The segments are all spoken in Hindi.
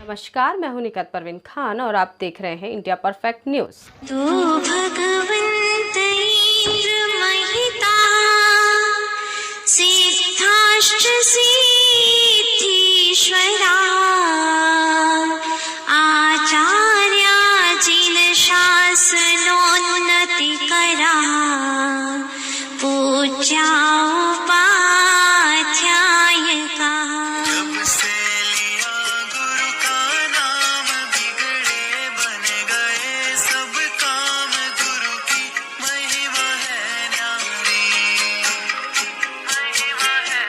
नमस्कार, मैं हूं निकत परवीन खान और आप देख रहे हैं इंडिया परफेक्ट न्यूज। तो भगवन्त इंद्रमहिता सिद्धाश्च सिद्धीश्वरा आचार्या जिन शासनोन्नतिकरा पूज्या उपाध्यायका। जब से लिया गुरु का नाम बिगड़े बन गए सब काम। गुरु की महिमा है न्यारी, महिमा है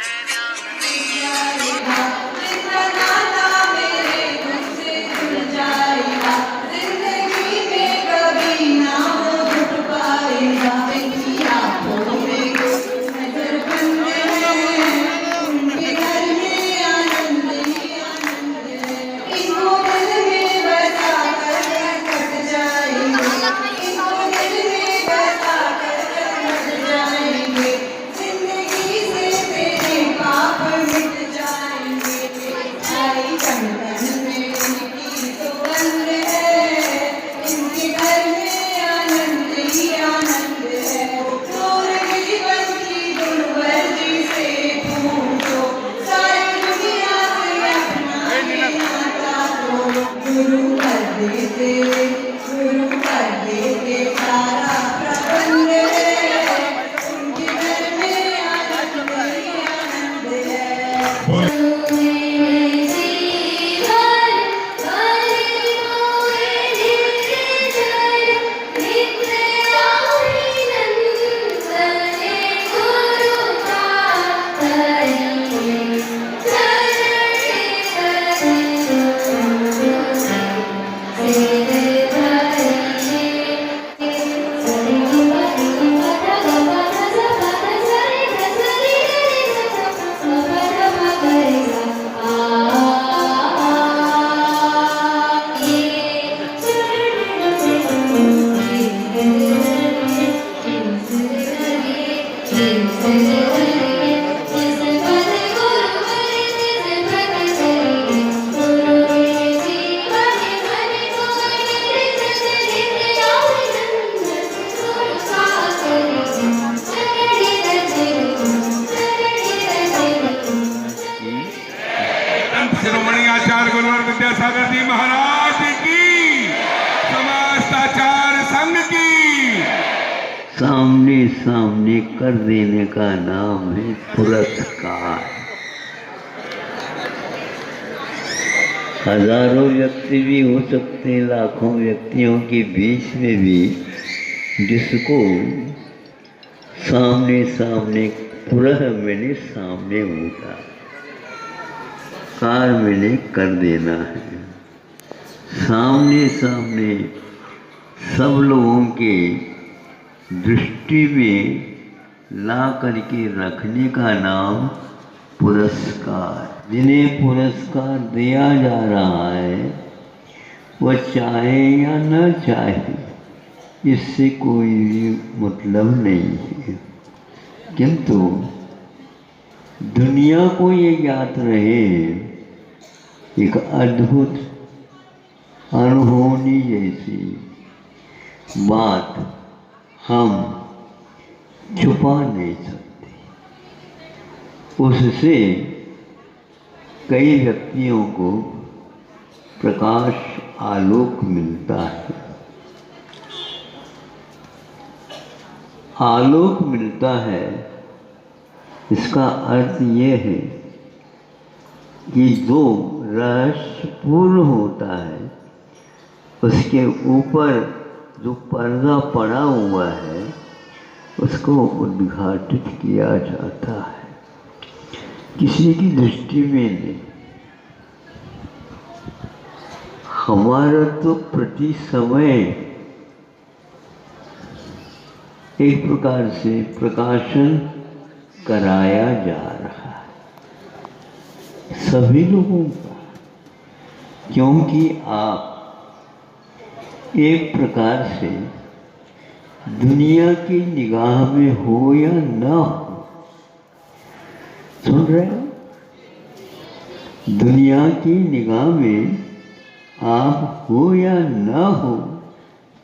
शिरोमणि आचार्य गुरुवर विद्यासागर जी महाराज की, समस्त आचार्य संघ की। सामने सामने कर देने का नाम है पुरस्कार। हजारों व्यक्ति भी हो सकते हैं, लाखों व्यक्तियों के बीच में भी जिसको सामने सामने पुरह मैंने सामने होता, कार मैंने कर देना है। सामने सामने सब लोगों के दृष्टि में ला करके रखने का नाम पुरस्कार। जिन्हें पुरस्कार दिया जा रहा है वह चाहे या न चाहे, इससे कोई भी मतलब नहीं है, किंतु दुनिया को ये ज्ञात रहे एक अद्भुत अनहोनी जैसी बात हम छुपा नहीं सकते। उससे कई व्यक्तियों को प्रकाश आलोक मिलता है। आलोक मिलता है, इसका अर्थ ये है कि जो रहस्यपूर्ण होता है उसके ऊपर जो पर्दा पड़ा हुआ है उसको उद्घाटित किया जाता है, किसी की दृष्टि में नहीं। हमारा तो प्रति समय एक प्रकार से प्रकाशन कराया जा रहा है सभी लोगों का, क्योंकि आप एक प्रकार से दुनिया की निगाह में हो या न हो, सुन रहे हो, दुनिया की निगाह में आप हो या न हो,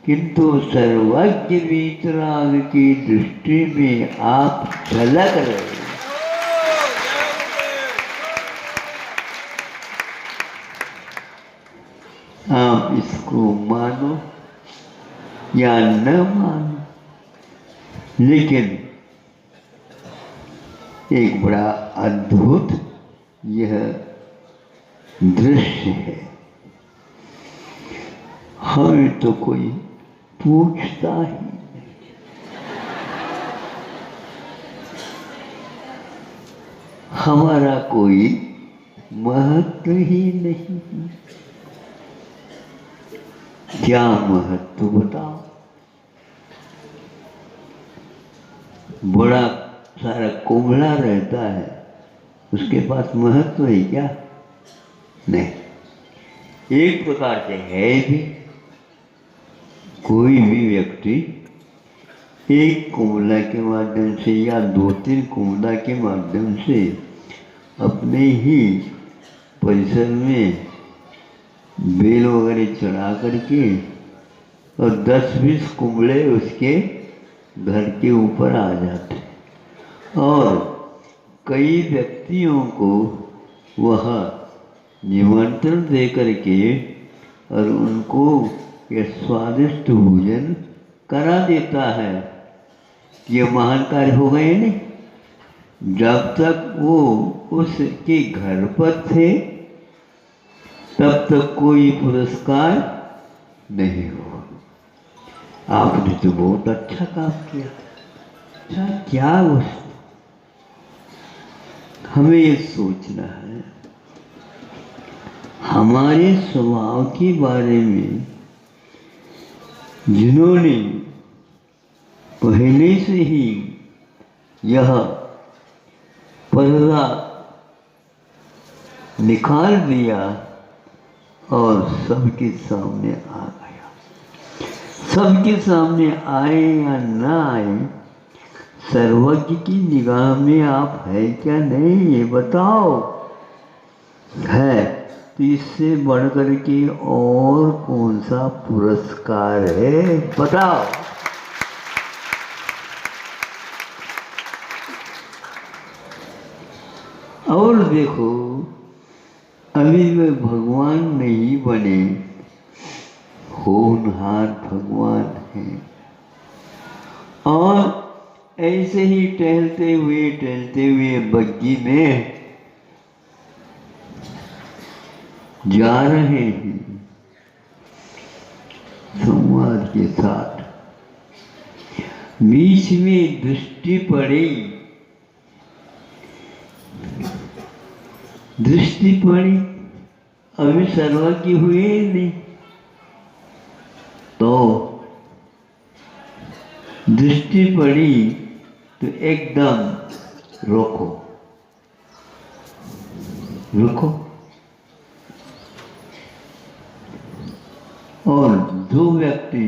किंतु सर्वज्ञ वीतराग की दृष्टि में आप झलक रहे हैं। आप इसको मानो या न मानो, लेकिन एक बड़ा अद्भुत यह दृश्य है। हमें तो कोई पूछता ही नहीं। हमारा कोई महत्व ही नहीं। क्या महत्व बताओ? बड़ा सारा कुंभला रहता है, उसके पास महत्व है क्या? नहीं। एक प्रकार से है भी। कोई भी व्यक्ति एक कुंभला के माध्यम से या 2-3 कुंभला के माध्यम से अपने ही परिसर में बेल वगैरह चढ़ा करके और 10-20 कुंभले उसके घर के ऊपर आ जाते, और कई व्यक्तियों को वह निमंत्रण दे करके और उनको यह स्वादिष्ट भोजन करा देता है। ये महान कार्य हो गए नहीं। जब तक वो उसके घर पर थे तब तक कोई पुरस्कार नहीं हुआ। आपने तो बहुत अच्छा काम किया। अच्छा, क्या वस्तु? हमें ये सोचना है हमारे स्वभाव के बारे में। जिन्होंने पहले से ही यह पर्दा निकाल दिया और सबके सामने आ गया। सबके सामने आए या ना आए, सर्वज्ञ की निगाह में आप है क्या नहीं, ये बताओ। है तो इससे बढ़कर के और कौन सा पुरस्कार है, बताओ। और देखो, अभी वे भगवान नहीं बने, होनहार भगवान हैं, और ऐसे ही टहलते हुए बग्गी में जा रहे हैं संवाद के साथ। बीच में दृष्टि पड़ी, अभी सर्वज्ञ हुए नहीं, तो दृष्टि पड़ी तो एकदम रोको। और जो व्यक्ति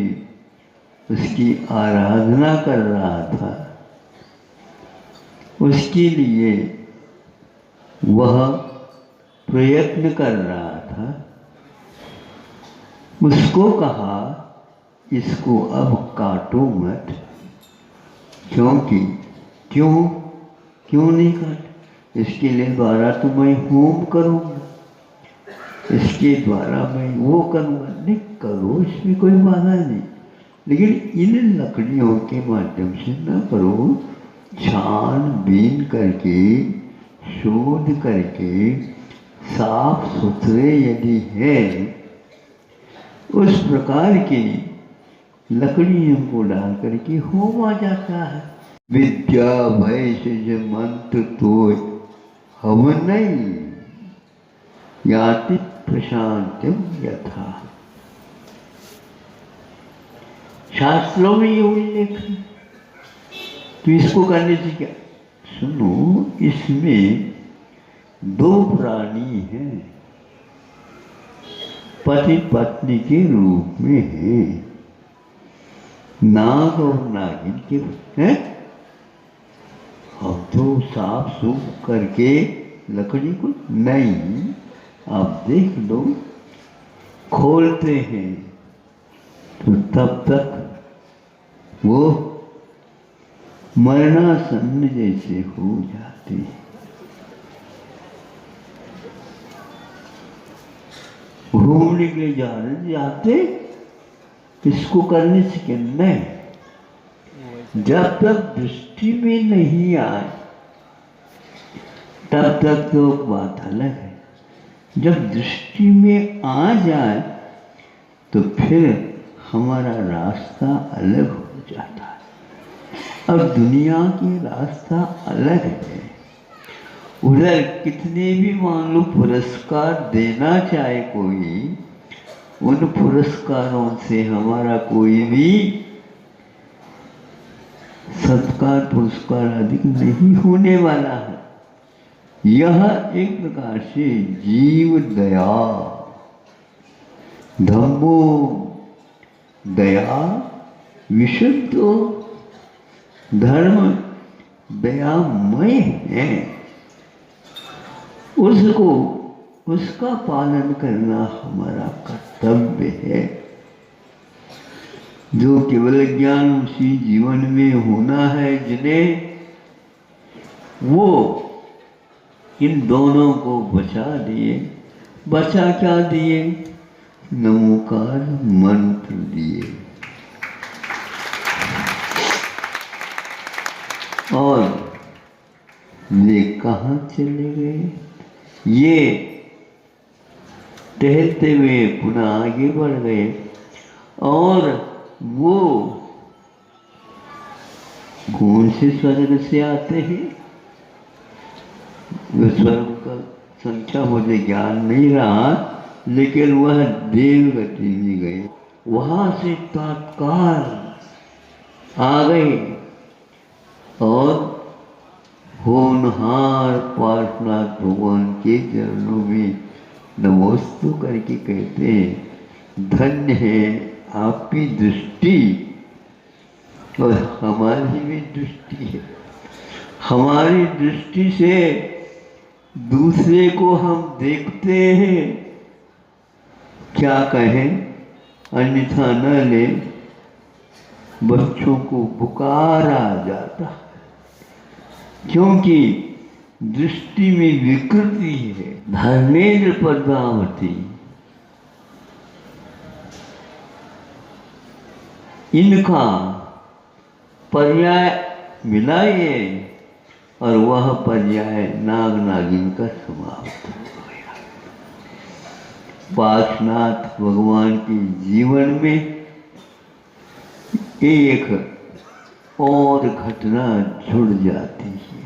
उसकी आराधना कर रहा था, उसके लिए वह प्रयत्न कर रहा था, उसको कहा इसको अब काटो मत। क्योंकि क्यों नहीं काट? इसके लिए द्वारा तो मैं होम करूँगा, इसके द्वारा मैं वो करूँगा। नहीं करो, इसमें कोई बाधा नहीं, लेकिन इन लकड़ियों के माध्यम से न करो। छानबीन करके, शोध करके, साफ सुथरे यदि है, उस प्रकार की लकड़ियों को डाल करके होम आ जाता है। विद्या भय से मंत्र तो हम नहीं, याति प्रशांतिम यथा। शास्त्रों में ये उल्लेख है। तो इसको करने से क्या? सुनो, इसमें 2 प्राणी हैं, पति पत्नी के रूप में हैं, नाग और नागिन के हैं। अब तो साफ सूफ करके लकड़ी को नहीं, आप देख लो, खोलते हैं तो तब तक वो मरणासन्न जैसे हो जाते हैं। घूमने के लिए जाते इसको करने से क्या नहीं, जब तक दृष्टि में नहीं आए तब तक तो बात अलग है। जब दृष्टि में आ जाए तो फिर हमारा रास्ता अलग हो जाता है। अब दुनिया की रास्ता अलग है। उधर कितने भी मान लो पुरस्कार देना चाहे कोई, उन पुरस्कारों से हमारा कोई भी सत्कार पुरस्कार अधिक नहीं होने वाला है। यह एक प्रकार से जीव दया, धम्मो दया विशुद्ध धर्म दयामय है, उसको उसका पालन करना हमारा कर्तव्य है। जो केवल ज्ञान उसी जीवन में होना है, जिन्हें वो इन दोनों को बचा दिए। बचा क्या दिए? नमोकार मंत्र दिए। और ये कहाँ चले गए? ये टहलते हुए पुनः आगे बढ़ गए और वो कौन से स्वर्ग से आते हैं? वो स्वर्ग का संख्या मुझे ज्ञान नहीं रहा, लेकिन वह देवगति में गए। वहां से तत्काल आ गए और होनहार पार्श्वनाथ भगवान के चरणों में नमोस्तु करके कहते हैं, धन्य है आपकी दृष्टि और हमारी भी दृष्टि है। हमारी दृष्टि से दूसरे को हम देखते हैं, क्या कहें अन्यथा न ले, बच्चों को बुखार आ जाता है, क्योंकि दृष्टि में विकृति है। धर्मेंद्र पद्मावती इनका पर्याय मिला ये, और वह पर्याय नाग नागिन का समाप्त हो गया। पार्श्वनाथ भगवान के जीवन में एक और घटना जुड़ जाती है।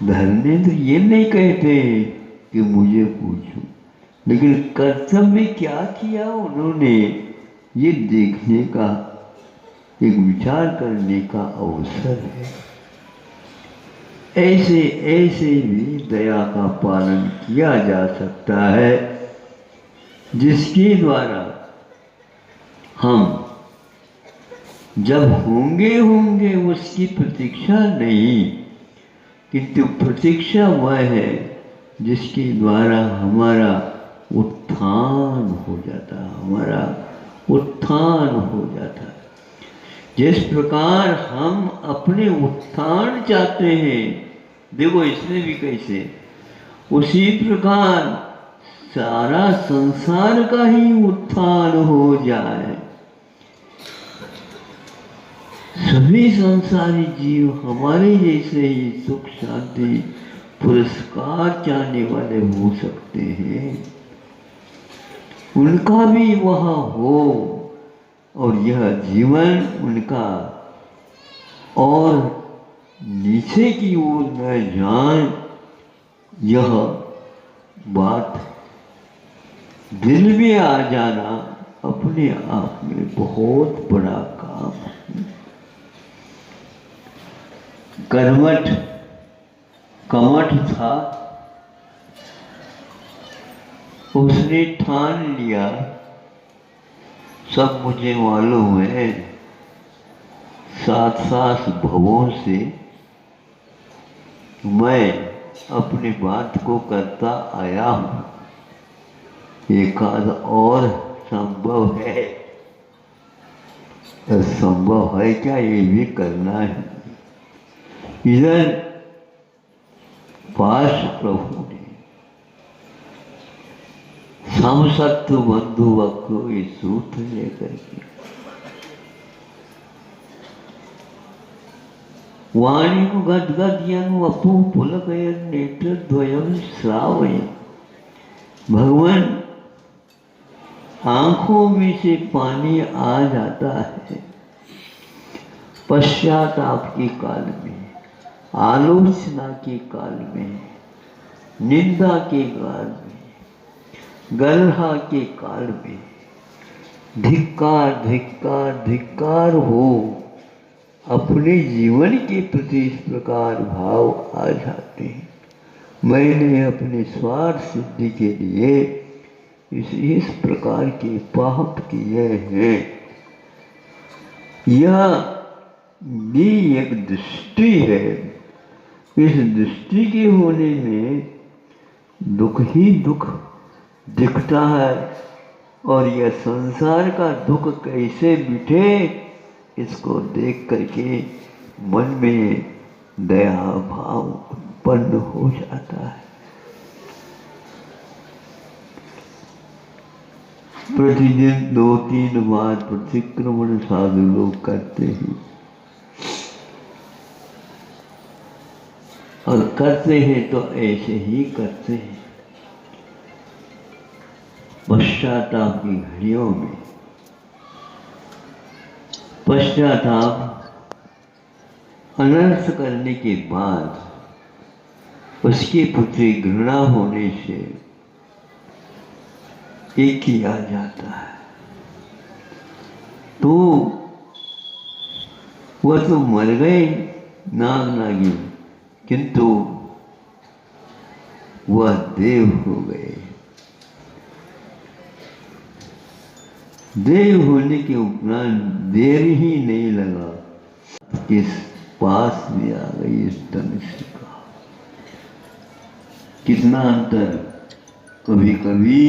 धर्मेंद्र ये नहीं कहते कि मुझे पूछो, लेकिन कर्तव्य क्या किया उन्होंने, ये देखने का, एक विचार करने का अवसर है। ऐसे ऐसे भी दया का पालन किया जा सकता है, जिसके द्वारा हम जब होंगे उसकी प्रतीक्षा नहीं, किंतु प्रतीक्षा वह है जिसके द्वारा हमारा उत्थान हो जाता, हमारा उत्थान हो जाता। जिस प्रकार हम अपने उत्थान चाहते हैं, देखो इसमें भी कैसे, उसी प्रकार सारा संसार का ही उत्थान हो जाए। सभी संसारी जीव हमारे जैसे ही सुख शांति पुरस्कार चाहने वाले हो सकते हैं, उनका भी वह हो और यह जीवन उनका और नीचे की ओर न जाए। यह बात दिल में आ जाना अपने आप में बहुत बड़ा काम है। कमठ था, उसने ठान लिया, सब मुझे मालूम है, 7 भवों से मैं अपनी बात को करता आया हूँ। एक आध और संभव है, संभव है क्या ये भी करना है। इधर पास प्रभु ने समसत्व बंधु वक्रो ये सूत्र लेकर के वाणी गदगदयन वपु पुलकयन नेत्र द्वयम श्रावय। भगवान आंखों में से पानी आ जाता है पश्चाताप के काल में, आलोचना के काल में, निंदा के काल में, गलहा के काल में धिक्कार धिक्कार धिक्कार हो अपने जीवन के प्रति इस प्रकार भाव आ जाते हैं। मैंने अपने स्वार्थ सिद्धि के लिए इस प्रकार के पाप किए हैं। यह भी एक दृष्टि है। इस दृष्टि के होने में दुख ही दुख दिखता है और यह संसार का दुख कैसे मिटे इसको देख करके मन में दया भाव उत्पन्न हो जाता है। प्रतिदिन 2-3 बार प्रतिक्रमण साधु लोग करते हैं और करते हैं तो ऐसे ही करते हैं। पश्चाताप की घड़ियों में पश्चाताप अनर्थ करने के बाद उसके प्रति घृणा होने से एक किया जाता है तो वह तो मर गए नाग नागिन, किंतु वह देव हो गए। देव होने के उपरांत देर ही नहीं लगा इस पास में आ गई इस धनुष का। कितना अंतर, कभी कभी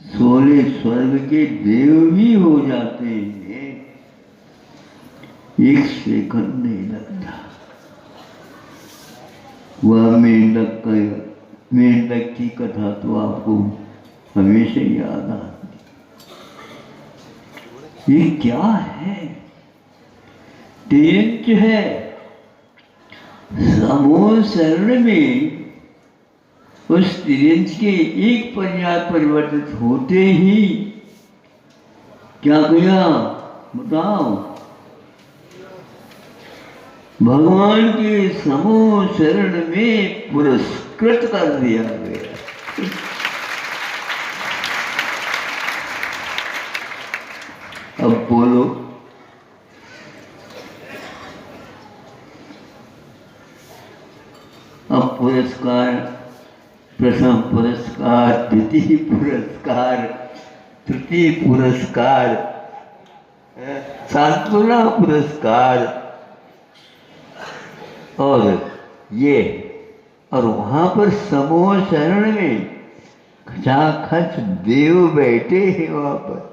16 स्वर्ग के देव भी हो जाते हैं, 1 सेकंड नहीं लगता। वह मेंढक की कथा तो आपको हमेशा याद आती। ये क्या है? तिर्यंच है। समूह शरण में उस तिर्यंच के एक पर्याय परिवर्तित होते ही क्या किया बताओ? भगवान के समूह शरण में पुरस्कृत कर दिया गया। अब बोलो, अब पुरस्कार, प्रथम पुरस्कार, द्वितीय पुरस्कार, तृतीय पुरस्कार, सांत्वना पुरस्कार और ये, और वहां पर समूह शरण में खचाखच देव बैठे हैं। वहां पर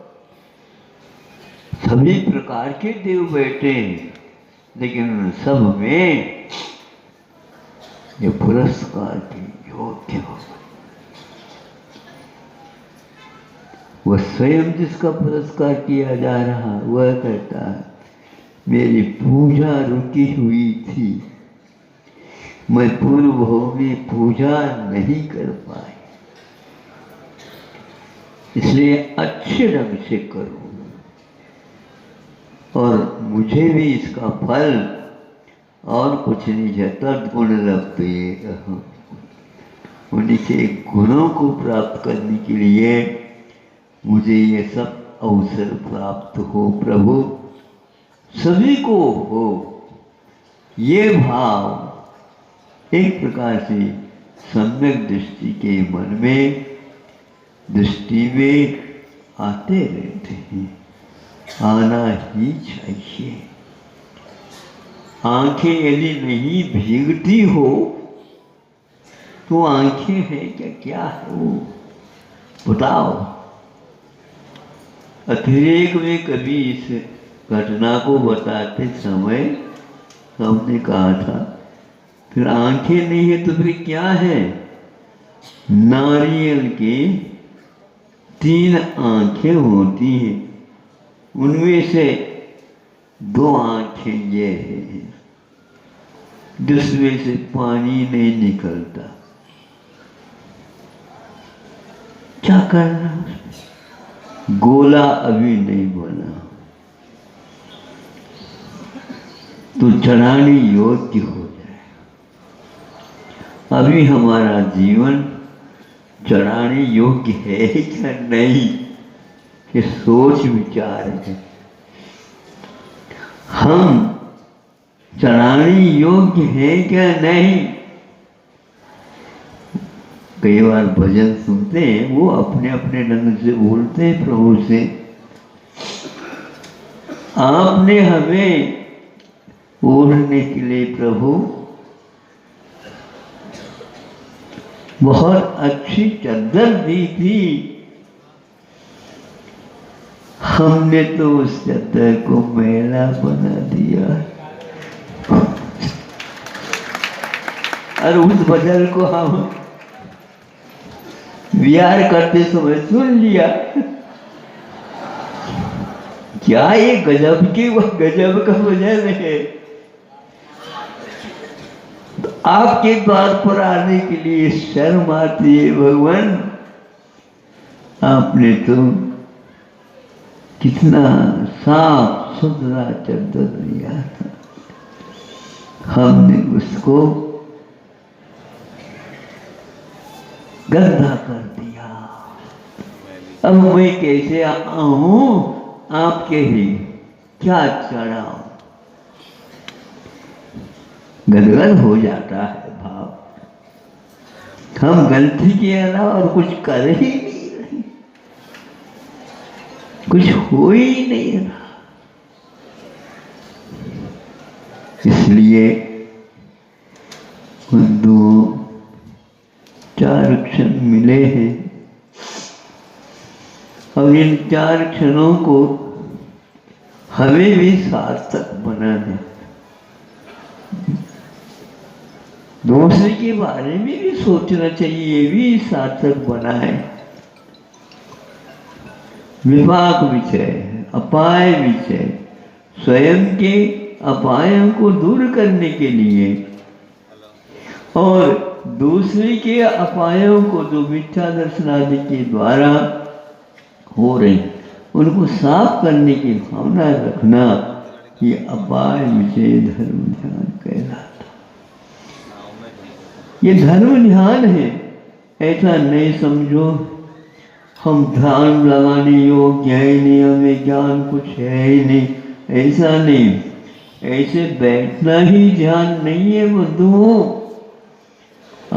सभी प्रकार के देव बैठे हैं, लेकिन सब में ये पुरस्कार के योग्य हो। वह स्वयं जिसका पुरस्कार किया जा रहा वह कहता है मेरी पूजा रुकी हुई थी, मैं पूर्व भाव में पूजा नहीं कर पाई, इसलिए अच्छे ढंग से करो और मुझे भी इसका फल और कुछ नहीं है। तद्गुण लभ्ये, उन्हीं के गुणों को प्राप्त करने के लिए मुझे ये सब अवसर प्राप्त हो। प्रभु सभी को हो, ये भाव एक प्रकार से सम्यक दृष्टि के मन में, दृष्टि में आते रहते हैं, आना ही चाहिए। आंखें यदि नहीं भीगती हो तो आंखें हैं क्या, क्या है वो बताओ। अतिरेक में कभी इस घटना को बताते समय हमने कहा था फिर आंखें नहीं है तो फिर क्या है। नारियल के 3 आंखें होती हैं, उनमें से 2 आंखें ये हैं जिसमें से पानी नहीं निकलता। क्या करना, गोला अभी नहीं बना तो चढ़ाने योग्य हो जाए। अभी हमारा जीवन चढ़ाने योग्य है क्या नहीं, ये सोच विचार है। हम चढ़ाने योग्य है क्या नहीं। कई बार भजन सुनते हैं, वो अपने अपने ढंग से बोलते हैं प्रभु से, आपने हमें ओढ़ने के लिए प्रभु बहुत अच्छी चादर दी थी, हमने तो उस चादर को मैला बना दिया। और उस भजन को हम विहार करते समय सुन लिया। क्या ये गजब का भजन है। तो आपके द्वार पर आने के लिए शर्म आती है भगवान। आपने तो कितना साफ सुथरा चादर दिया था, हमने उसको गंदा कर दिया। अब मैं कैसे आऊं आपके ही क्या चढ़ाऊं। गदगद हो जाता है भाव। हम गलती के अलावा और कुछ कर ही नहीं रहे, कुछ हो ही नहीं रहा। इसलिए उन 4 क्षण मिले हैं और इन 4 क्षणों को हमें भी सार्थक बनाना, दूसरे के बारे में भी सोचना चाहिए, ये भी सार्थक बनाए। विपाक विषय, अपाय विषय, स्वयं के अपायों को दूर करने के लिए और दूसरे के अपायों को जो मिथ्या दर्शन आदि के द्वारा हो रहे उनको साफ करने की भावना रखना, ये अपाय विषय धर्म ध्यान कहलाता। ये धर्म ध्यान है। ऐसा नहीं समझो हम ध्यान लगाने योग्य है नहीं, हमें ज्ञान कुछ है ही नहीं, ऐसा नहीं। ऐसे बैठना ही ध्यान नहीं है बंधुओं।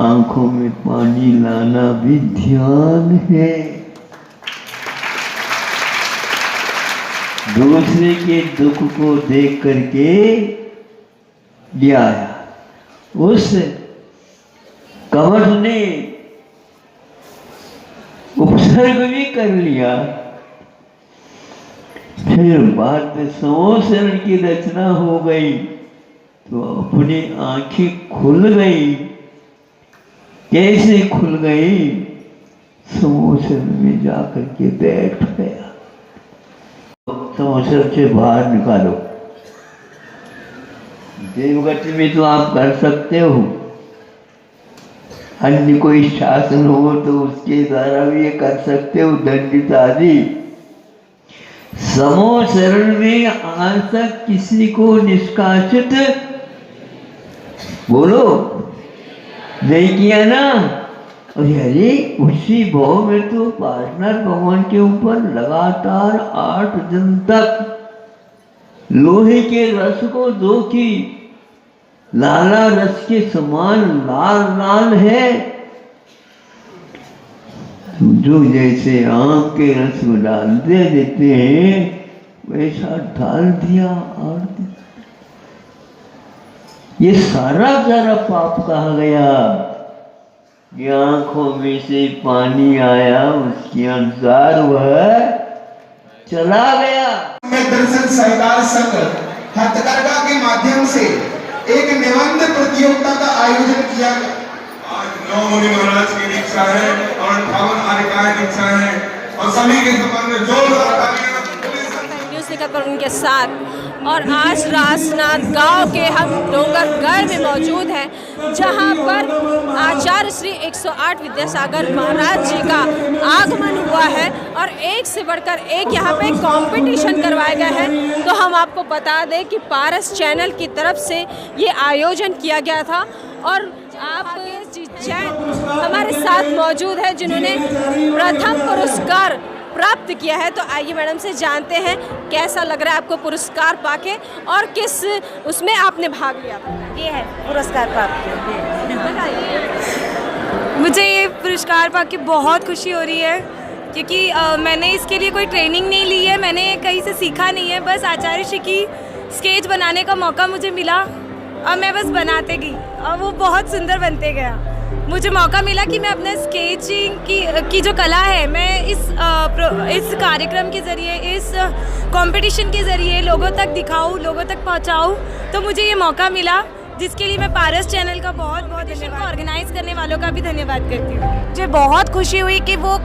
आंखों में पानी लाना भी ध्यान है। दूसरे के दुख को देख करके लिया, उस कंवर ने उपसर्ग भी कर लिया। फिर बाद में समोसरण की रचना हो गई तो अपनी आंखें खुल गई। कैसे खुल गई? समोसरण में जाकर के बैठ गया। समोसरण से बाहर निकालो। देवगति में तो आप कर सकते हो, अन्य कोई शासन हो तो उसके द्वारा भी ये कर सकते हो, दंडित आदि। समोसरण में आज तक किसी को निष्कासित बोलो नहीं किया ना। अरे उसी भाव में तो पार्टनर भगवान के ऊपर लगातार 8 दिन तक लोहे के रस को दो की लाला रस के समान लाल लाल है। जो जैसे आम के रस में डाल देते हैं वैसा डाल दिया और ये सारा पाप कहा गया। कि आंखों में से पानी आया, उसके अनुसार वह चला गया। में दर्शन सहकार संघ हथकरघा के माध्यम से एक निबंध प्रतियोगिता का आयोजन किया गया। आज 9 मुनि महाराज की दीक्षा है और 58 आर्यकाय दीक्षा है और सभी के संबंध में जोरदार तालियां। न्यूज़ लेकर पर उनके साथ। और आज रासनाथ गांव के हम डोंगरगढ़ में मौजूद हैं, जहां पर आचार्य श्री 108 विद्यासागर महाराज जी का आगमन हुआ है और एक से बढ़कर एक यहां पे कंपटीशन करवाए गए हैं। तो हम आपको बता दें कि पारस चैनल की तरफ से ये आयोजन किया गया था और आप जैन हमारे साथ मौजूद है जिन्होंने प्रथम पुरस्कार प्राप्त किया है। तो आइए मैडम से जानते हैं कैसा लग रहा है आपको पुरस्कार पाके और किस उसमें आपने भाग लिया। ये है पुरस्कार प्राप्त किया। बताइए। मुझे ये पुरस्कार पाके बहुत खुशी हो रही है क्योंकि मैंने इसके लिए कोई ट्रेनिंग नहीं ली है, मैंने कहीं से सीखा नहीं है, बस आचार्य श्री की स्केच बनाने का मौका मुझे मिला और मैं बस बनाते गई और वो बहुत सुंदर बनते गया। मुझे मौका मिला कि मैं अपने स्केचिंग की जो कला है मैं इस कार्यक्रम के ज़रिए, इस कंपटीशन के ज़रिए लोगों तक दिखाऊं, लोगों तक पहुंचाऊं। तो मुझे ये मौका मिला जिसके लिए मैं पारस चैनल का बहुत बहुत धन्यवाद, ऑर्गेनाइज करने वालों का भी धन्यवाद करती हूँ। मुझे बहुत खुशी हुई कि वो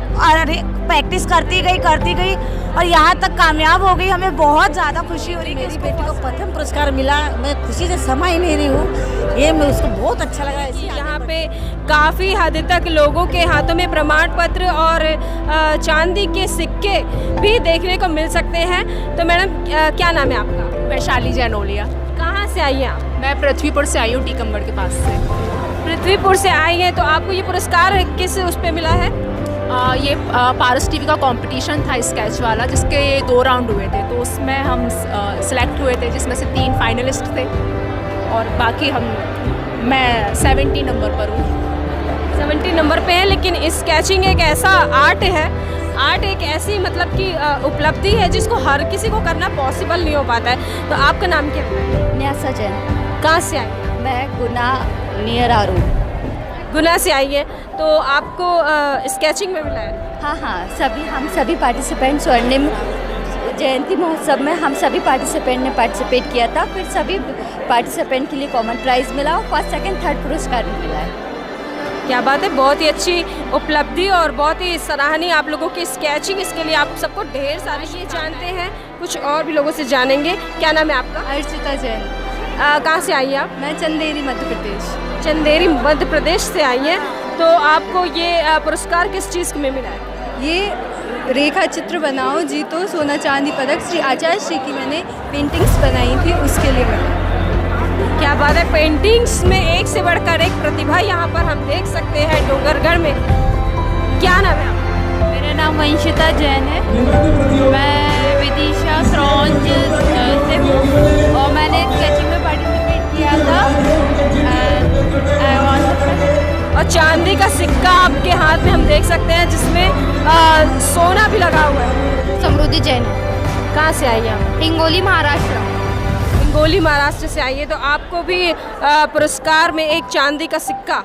प्रैक्टिस करती गई और यहाँ तक कामयाब हो गई। हमें बहुत ज़्यादा खुशी हो रही है। मेरी बेटी को प्रथम पुरस्कार मिला, मैं खुशी से समा ही नहीं रही हूँ। ये मैं उसको बहुत अच्छा लगा। यहाँ पे काफ़ी हद तक लोगों के हाथों में प्रमाण पत्र और चांदी के सिक्के भी देखने को मिल सकते हैं। तो मैडम क्या नाम है आपका? वैशाली जैनोलिया। कहाँ से आई हैं आप? मैं पृथ्वीपुर से आई हूँ, टीकमगढ़ के पास से। पृथ्वीपुर से आई हैं, तो आपको ये पुरस्कार किस उस पे मिला है? ये पारस टीवी का कंपटीशन था स्केच वाला, जिसके 2 राउंड हुए थे। तो उसमें हम सिलेक्ट हुए थे, जिसमें से 3 फाइनलिस्ट थे और बाकी मैं 70 नंबर पर हूँ। 70 नंबर पे है। लेकिन स्केचिंग एक ऐसा आर्ट है, आर्ट एक ऐसी मतलब कि उपलब्धि है जिसको हर किसी को करना पॉसिबल नहीं हो पाता है। तो आपका नाम क्या है? न्यासा जैन। कहाँ से आई? मैं गुना नियर आरू। गुना से आई है। तो आपको स्केचिंग में मिला है? हाँ, हम सभी पार्टिसिपेंट स्वर्णिम जयंती महोत्सव में हम सभी पार्टिसिपेंट ने पार्टिसिपेट किया था। फिर सभी पार्टिसिपेंट के लिए कॉमन प्राइज़ मिला और फर्स्ट सेकंड थर्ड पुरस्कार भी मिला है। क्या बात है, बहुत ही अच्छी उपलब्धि और बहुत ही सराहनीय आप लोगों की स्केचिंग। इसके लिए आप सबको ढेर सारे ये जानते हैं। कुछ और भी लोगों से जानेंगे। क्या नाम है आपका? अर्चिता जैन। कहाँ से आई हैं आप? मैं चंदेरी मध्य प्रदेश। चंदेरी मध्य प्रदेश से आई हैं। तो आपको ये पुरस्कार किस चीज़ में मिला है? ये रेखा चित्र बनाओ जीतो सोना चांदी पदक श्री आचार्य श्री की मैंने पेंटिंग्स बनाई थी, उसके लिए मिला। क्या बात है, पेंटिंग्स में एक से बढ़कर एक प्रतिभा यहाँ पर हम देख सकते हैं डोंगरगढ़ में। क्या नाम है आपका? मेरा नाम वंशिता जैन है। मैं विदिशा क्रॉन्ज से हूँ और मैंने स्केचिंग में पार्टिसिपेट किया था। और चांदी का सिक्का आपके हाथ में हम देख सकते हैं जिसमें सोना भी लगा हुआ है। समृद्धि जैन। कहाँ से आई हैं आप? हिंगोली महाराष्ट्र। हिंगोली महाराष्ट्र से आई है। तो आपको भी पुरस्कार में एक चांदी का सिक्का?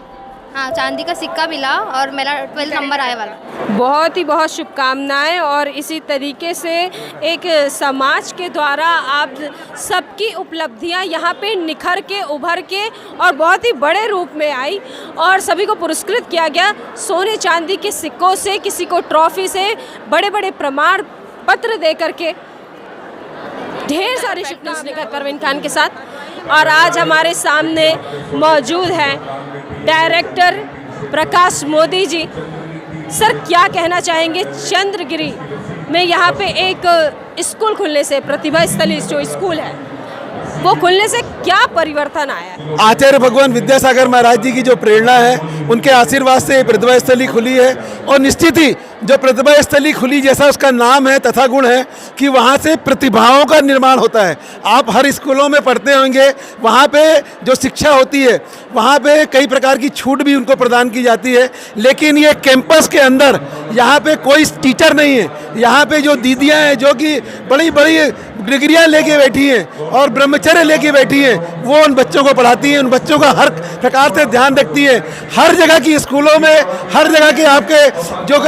हाँ, चांदी का सिक्का मिला और मेरा 12 नंबर आया वाला। बहुत शुभकामनाएं। और इसी तरीके से एक समाज के द्वारा आप सबकी उपलब्धियां यहाँ पे निखर के उभर के और बहुत ही बड़े रूप में आई और सभी को पुरस्कृत किया गया सोने चांदी के सिक्कों से, किसी को ट्रॉफी से, बड़े बड़े प्रमाण पत्र दे करके। ढेर सारी शुभकामनाएं लेकर परवीन खान के साथ। और आज हमारे सामने मौजूद हैं डायरेक्टर प्रकाश मोदी जी। सर, क्या कहना चाहेंगे चंद्रगिरी में यहाँ पे एक स्कूल खुलने से, प्रतिभा स्थली जो स्कूल है वो खुलने से क्या परिवर्तन आया है? आचार्य भगवान विद्यासागर महाराज जी की जो प्रेरणा है, उनके आशीर्वाद से प्रतिभा स्थली खुली है। और निश्चित ही जो प्रतिभा स्थली खुली, जैसा उसका नाम है तथा गुण है कि वहाँ से प्रतिभाओं का निर्माण होता है। आप हर स्कूलों में पढ़ते होंगे, वहाँ पे जो शिक्षा होती है वहाँ पे कई प्रकार की छूट भी उनको प्रदान की जाती है। लेकिन ये कैंपस के अंदर यहाँ पे कोई टीचर नहीं है। यहाँ पे जो दीदियाँ हैं जो कि बड़ी बड़ी डिग्रियां लेके बैठी हैं और ब्रह्मचर्य लेके बैठी हैं, वो उन बच्चों को पढ़ाती हैं, उन बच्चों का हर प्रकार से ध्यान रखती है। हर जगह की स्कूलों में, हर जगह के आपके जो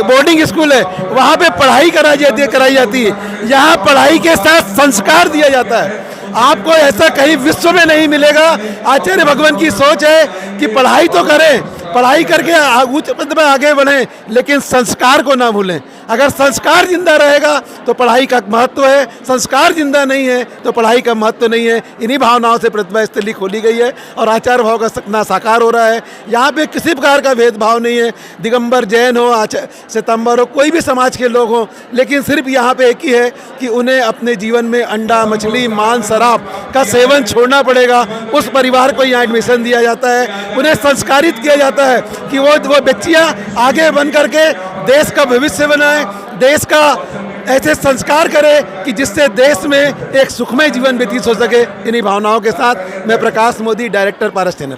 बोर्डिंग स्कूल है वहाँ पे पढ़ाई कराई जाती है। यहाँ पढ़ाई के साथ संस्कार दिया जाता है। आपको ऐसा कहीं विश्व में नहीं मिलेगा। आचार्य भगवान की सोच है कि पढ़ाई तो करें, पढ़ाई करके उच्च पद में आगे बढ़ें, लेकिन संस्कार को ना भूलें। अगर संस्कार जिंदा रहेगा तो पढ़ाई का महत्व है, संस्कार जिंदा नहीं है तो पढ़ाई का महत्व नहीं है। इन्हीं भावनाओं से प्रतिभा स्थली खोली गई है और आचार्य भाव का सपना साकार हो रहा है। यहाँ पे किसी प्रकार का भेदभाव नहीं है, दिगंबर, जैन हो, सितंबर हो, कोई भी समाज के लोग हों, लेकिन सिर्फ यहाँ पे एक ही है कि उन्हें अपने जीवन में अंडा, मछली, मांस, शराब का सेवन छोड़ना पड़ेगा। उस परिवार को यहाँ एडमिशन दिया जाता है, उन्हें संस्कारित किया जाता है कि वो बच्चियाँ आगे बन करके देश का भविष्य बनाएं, देश का ऐसे संस्कार करें कि जिससे देश में एक सुखमय जीवन व्यतीत हो सके। इन्हीं भावनाओं के साथ मैं प्रकाश मोदी, डायरेक्टर पारस चैनल।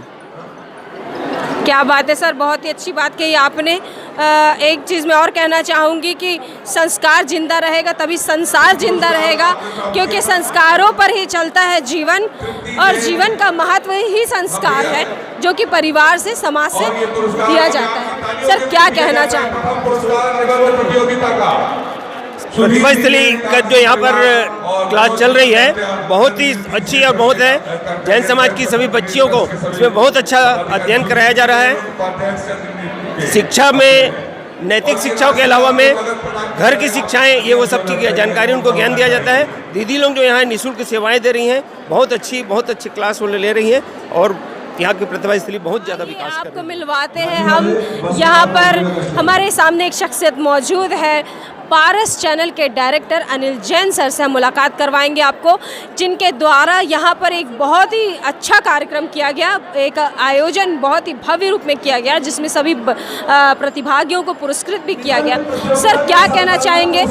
क्या बात है सर, बहुत ही अच्छी बात कही आपने। एक चीज़ मैं और कहना चाहूँगी कि संस्कार जिंदा रहेगा तभी संसार जिंदा रहेगा, क्योंकि संस्कारों पर ही चलता है जीवन और जीवन का महत्व ही संस्कार है जो कि परिवार से, समाज से दिया जाता है। सर क्या कहना चाहेंगे? प्रतिभा स्थली का जो यहाँ पर क्लास चल रही है बहुत ही अच्छी और बहुत है। जैन समाज की सभी बच्चियों को इसमें बहुत अच्छा अध्ययन कराया जा रहा है। शिक्षा में नैतिक शिक्षाओं के अलावा में घर की शिक्षाएं, ये वो सब की जानकारी उनको ज्ञान दिया जाता है। दीदी लोग जो यहाँ निःशुल्क सेवाएं दे रही हैं, बहुत अच्छी क्लास वो ले रही हैं और यहाँ की प्रतिभा स्थली बहुत ज़्यादा विकास कर रही है। आपको मिलवाते हैं हम यहाँ पर, हमारे सामने एक शख्सियत मौजूद है। पारस चैनल के डायरेक्टर अनिल जैन सर से हम मुलाकात करवाएंगे आपको, जिनके द्वारा यहाँ पर एक बहुत ही अच्छा कार्यक्रम किया गया, एक आयोजन बहुत ही भव्य रूप में किया गया जिसमें सभी प्रतिभागियों को पुरस्कृत भी किया गया। सर क्या कहना चाहेंगे,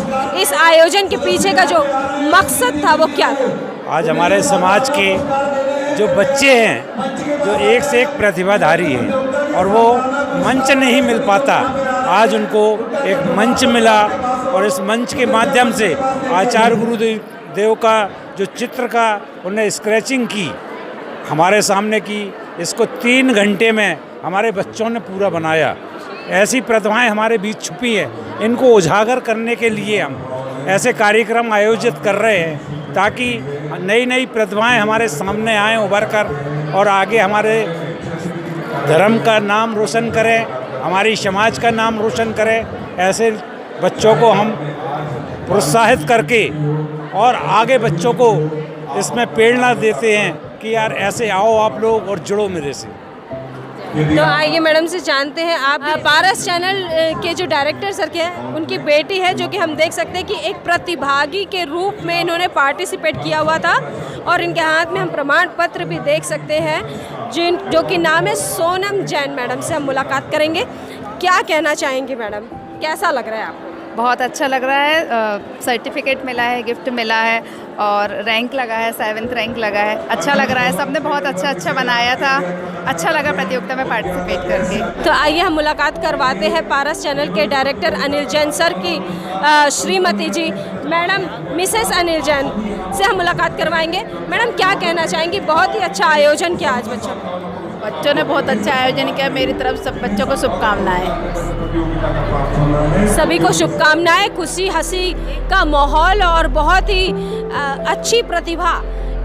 इस आयोजन के पीछे का जो मकसद था वो क्या था? आज हमारे समाज के जो बच्चे हैं जो एक से एक प्रतिभाधारी हैं और वो मंच नहीं मिल पाता, आज उनको एक मंच मिला और इस मंच के माध्यम से आचार्य गुरुदेव का जो चित्र का उन्हें स्क्रैचिंग की हमारे सामने की, इसको 3 घंटे में हमारे बच्चों ने पूरा बनाया। ऐसी प्रतिभाएं हमारे बीच छुपी हैं, इनको उजागर करने के लिए हम ऐसे कार्यक्रम आयोजित कर रहे हैं ताकि नई प्रतिभाएं हमारे सामने आएँ उभर कर और आगे हमारे धर्म का नाम रोशन करें, हमारी समाज का नाम रोशन करें। ऐसे बच्चों को हम प्रोत्साहित करके और आगे बच्चों को इसमें प्रेरणा देते हैं कि यार ऐसे आओ आप लोग और जुड़ो मेरे से। तो आइए मैडम से जानते हैं, आप पारस चैनल के जो डायरेक्टर सर के हैं, उनकी बेटी है जो कि हम देख सकते हैं कि एक प्रतिभागी के रूप में इन्होंने पार्टिसिपेट किया हुआ था और इनके हाथ में हम प्रमाण पत्र भी देख सकते हैं जो कि नाम है सोनम जैन। मैडम से हम मुलाकात करेंगे। क्या कहना चाहेंगे मैडम, कैसा लग रहा है आपको? बहुत अच्छा लग रहा है, सर्टिफिकेट मिला है, गिफ्ट मिला है और रैंक लगा है, 7th रैंक लगा है। अच्छा लग रहा है, सबने बहुत अच्छा बनाया था, अच्छा लगा प्रतियोगिता में पार्टिसिपेट करके। तो आइए हम मुलाकात करवाते हैं पारस चैनल के डायरेक्टर अनिल जैन सर की श्रीमती जी, मैडम मिसेस अनिल जैन से हम मुलाकात करवाएंगे। मैडम क्या कहना चाहेंगी, बहुत ही अच्छा आयोजन किया आज बच्चों ने बहुत अच्छा आयोजन किया। मेरी तरफ सब बच्चों को शुभकामनाएं। सभी को शुभकामनाएं। खुशी हंसी का माहौल और बहुत ही अच्छी प्रतिभा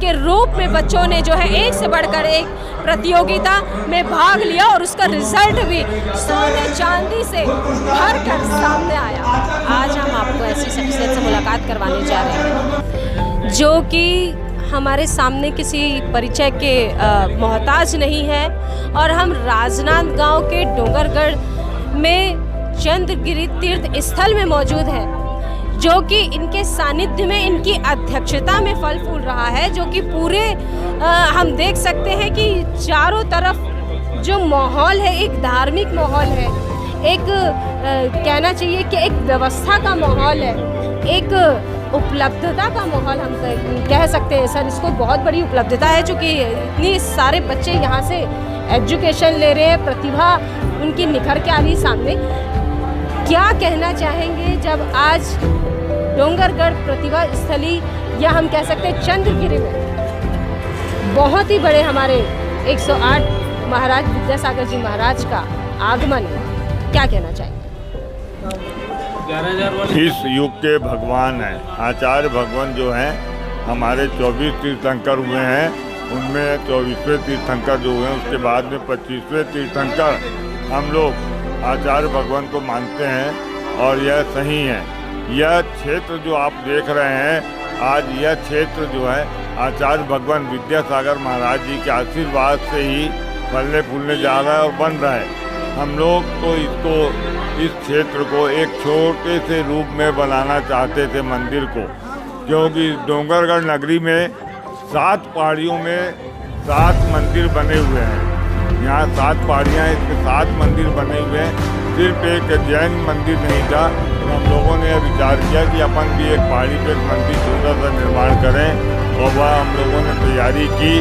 के रूप में बच्चों ने जो है एक से बढ़कर एक प्रतियोगिता में भाग लिया और उसका रिजल्ट भी सोने चांदी से भर कर सामने आया। आज हम आपको ऐसी शख्सियत से मुलाकात करवाने जा रहे हैं जो कि हमारे सामने किसी परिचय के मोहताज नहीं है और हम राजनांदगांव के डोंगरगढ़ में चंद्रगिरी तीर्थ स्थल में मौजूद है, जो कि इनके सानिध्य में, इनकी अध्यक्षता में फल फूल रहा है, जो कि पूरे हम देख सकते हैं कि चारों तरफ जो माहौल है एक धार्मिक माहौल है, एक कहना चाहिए कि एक व्यवस्था का माहौल है, एक उपलब्धता का माहौल हम कह सकते हैं सर। इसको बहुत बड़ी उपलब्धता है चूँकि इतनी सारे बच्चे यहाँ से एजुकेशन ले रहे हैं, प्रतिभा उनकी निखर के आ रही सामने। क्या कहना चाहेंगे जब आज डोंगरगढ़ प्रतिभा स्थली या हम कह सकते हैं चंद्रगिरी में बहुत ही बड़े हमारे 108 महाराज विद्यासागर जी महाराज का आगमन, क्या कहना चाहिए? इस युग के भगवान हैं आचार्य भगवान जो हैं, हमारे 24 तीर्थंकर हुए हैं, उनमें 24वें तीर्थंकर जो हुए हैं, उसके बाद में 25वें तीर्थंकर हम लोग आचार्य भगवान को मानते हैं और यह सही है। यह क्षेत्र जो आप देख रहे हैं आज, यह क्षेत्र जो है आचार्य भगवान विद्यासागर महाराज जी के आशीर्वाद से ही फलने फूलने जा रहा है और बन रहा है। हम लोग तो इस क्षेत्र को एक छोटे से रूप में बनाना चाहते थे मंदिर को, क्योंकि डोंगरगढ़ नगरी में 7 पहाड़ियों में 7 मंदिर बने हुए हैं। यहाँ 7 पहाड़ियाँ हैं, इसमें 7 मंदिर बने हुए हैं। सिर्फ एक जैन मंदिर नहीं था, तो हम लोगों ने विचार किया कि अपन भी एक पहाड़ी पे एक मंदिर छोटा सा निर्माण करें और वह हम लोगों ने तैयारी की।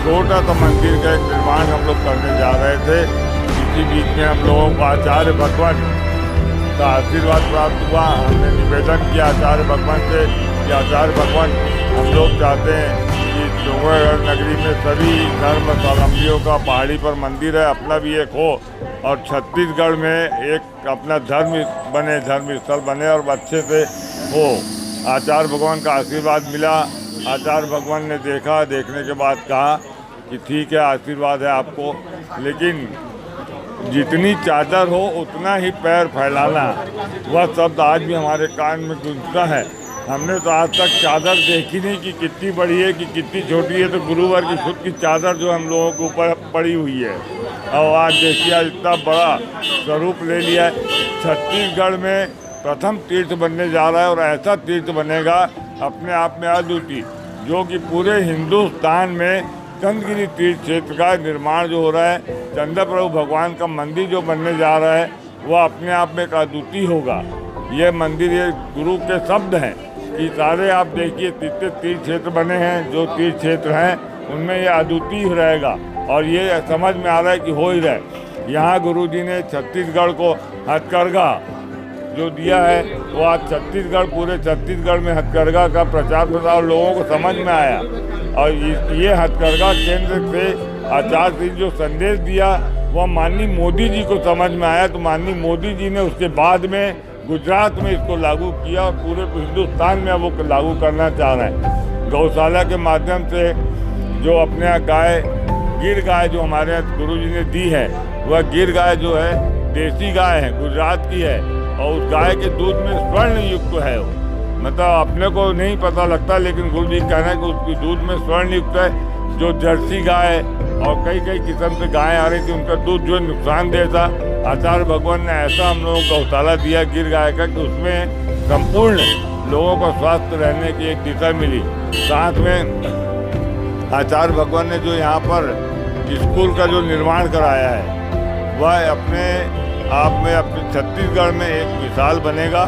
छोटा सा मंदिर का एक निर्माण हम लोग करने जा रहे थे। इसी बीच में हम लोगों को आचार्य भगवान का आशीर्वाद प्राप्त हुआ। हमने निवेदन किया आचार्य भगवान से कि आचार्य भगवान, हम लोग चाहते हैं कि डोंगरगढ़ नगरी में सभी धर्मावलंबियों का पहाड़ी पर मंदिर है, अपना भी एक हो, और छत्तीसगढ़ में एक अपना धर्मस्थल बने और अच्छे से हो। आचार्य भगवान का आशीर्वाद मिला। आचार्य भगवान ने देखने के बाद कहा कि ठीक है, आशीर्वाद है आपको, लेकिन जितनी चादर हो उतना ही पैर फैलाना। वह शब्द आज भी हमारे कान में गूंजता है। हमने तो आज तक चादर देखी नहीं कि कितनी बड़ी है कि कितनी छोटी है, तो गुरुवर की खुद की चादर जो हम लोगों के ऊपर पड़ी हुई है, और आज देखिए आज इतना बड़ा स्वरूप ले लिया है। छत्तीसगढ़ में प्रथम तीर्थ बनने जा रहा है और ऐसा तीर्थ बनेगा अपने आप में अद्वितीय, जो कि पूरे हिंदुस्तान में चंद्रगिरी तीर्थ क्षेत्र का निर्माण जो हो रहा है, चंद्र प्रभु भगवान का मंदिर जो बनने जा रहा है, वह अपने आप में एक अद्वितीय होगा। ये मंदिर, ये गुरु के शब्द हैं कि सारे आप देखिए जितने तीर्थ क्षेत्र बने हैं, जो तीर्थ क्षेत्र हैं उनमें ये अद्वितीय रहेगा, और ये समझ में आ रहा है कि हो ही रहे। यहाँ गुरु जी ने छत्तीसगढ़ को हथकरघा जो दिया है, वो आज छत्तीसगढ़, पूरे छत्तीसगढ़ में हथकरघा का प्रचार प्रसार लोगों को समझ में आया, और ये हथकरघा केंद्र से आचार्य जी जो संदेश दिया वह माननीय मोदी जी को समझ में आया, तो माननीय मोदी जी ने उसके बाद में गुजरात में इसको लागू किया और पूरे हिंदुस्तान में वो लागू करना चाह रहे हैं। गौशाला के माध्यम से जो अपने यहाँ गाय, गिर गाय जो हमारे यहाँ गुरु जी ने दी है, वह गिर गाय जो है देसी गाय है, गुजरात की है, और उस गाय के दूध में स्वर्ण युक्त है। वो मतलब अपने को नहीं पता लगता, लेकिन गुरु जी कहना है कि उसके दूध में स्वर्ण युक्त है। जो जर्सी गाय और कई किस्म से गाय आ रही थी, उनका दूध जो नुकसानदेह था, आचार्य भगवान ने ऐसा हम लोगों को गौशाला दिया गिर गाय का कि उसमें संपूर्ण लोगों को स्वस्थ रहने की एक दिशा मिली। साथ में आचार्य भगवान ने जो यहाँ पर स्कूल का जो निर्माण कराया है, वह अपने आप में अपने छत्तीसगढ़ में एक मिसाल बनेगा,